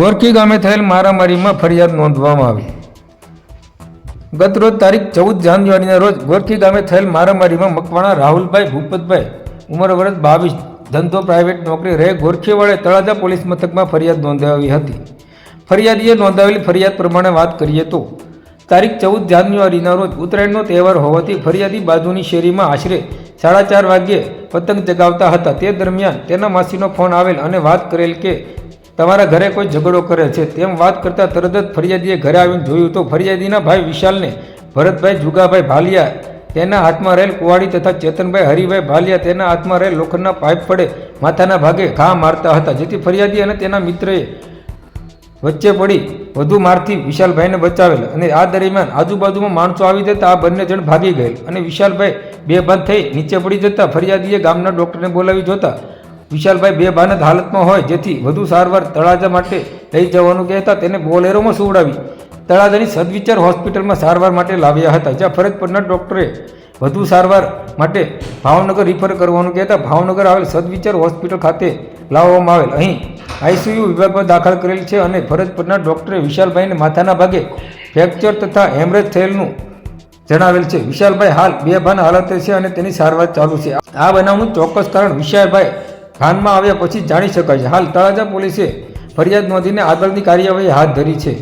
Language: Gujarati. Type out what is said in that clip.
ગોરખી ગામે થયેલ મારામારીમાં ફરિયાદ નોંધવામાં આવી। ગત રોજ તારીખ 14 જાન્યુઆરીના રોજ ગોરખી ગામે થયેલ મારામારીમાં મકવાણા રાહુલભાઈ ભૂપતભાઈ ઉંમર વર્ષ 22 ધંધો પ્રાઇવેટ નોકરી રહે ગોરખીવાડે તળાજા પોલીસ મથકમાં ફરિયાદ નોંધાવી હતી। ફરિયાદીએ નોંધાવેલી ફરિયાદ પ્રમાણે વાત કરીએ તો તારીખ 14 જાન્યુઆરીના રોજ ઉત્તરાયણનો તહેવાર હોવાથી ફરિયાદી બાજુની શેરીમાં આશરે 4:30 વાગ્યે પતંગ ચગાવતા હતા। તે દરમિયાન તેના માસીનો ફોન આવેલ અને વાત કરેલ કે તમારા ઘરે કોઈ ઝઘડો કરે છે તેમ વાત કરતા તરત જ ફરિયાદીએ ઘરે આવીને જોયું તો ફરિયાદીના ભાઈ વિશાલને ભરતભાઈ જુગાભાઈ ભાલિયા તેના હાથમાં રહેલ કુવાડી તથા ચેતનભાઈ હરિભાઈ ભાલિયા તેના હાથમાં રહેલ લોખંડના પાઇપ વડે માથાના ભાગે ઘા મારતા હતા, જેથી ફરિયાદી અને તેના મિત્રએ વચ્ચે પડી વધુ મારથી વિશાલભાઈને બચાવેલ અને આ દરમિયાન આજુબાજુમાં માણસો આવી જતા આ બંને જણ ભાગી ગયેલ અને વિશાલભાઈ બેભાન થઈ નીચે પડી જતા ફરિયાદીએ ગામના ડોક્ટરને બોલાવી જોતા વિશાલભાઈ બેભાન હાલતમાં હોય, જેથી વધુ સારવાર તળાજા માટે લઈ જવાનું કહેતા તેને બોલેરોમાં સુવડાવી તળાજાની સદવિચાર હોસ્પિટલમાં સારવાર માટે લાવ્યા હતા, જ્યાં ફરજ પરના ડોક્ટરે વધુ સારવાર માટે ભાવનગર રિફર કરવાનું કહેતા ભાવનગર આવેલ સદવિચાર હોસ્પિટલ ખાતે લાવવામાં આવેલ। અહીં આઈસીયુ વિભાગમાં દાખલ કરેલ છે અને ફરજ પરના ડોક્ટરે વિશાલભાઈને માથાના ભાગે ફ્રેક્ચર તથા હેમરેજ થયેલનું જણાવેલ છે। વિશાલભાઈ હાલ બેભાન હાલતે છે અને તેની સારવાર ચાલુ છે। આ બનાવનું ચોક્કસ કારણ વિશાલભાઈ ભાનમાં આવ્યા પછી જાણી શકાય છે। હાલ તળાજા પોલીસે ફરિયાદ નોંધીને આગળની કાર્યવાહી હાથ ધરી છે।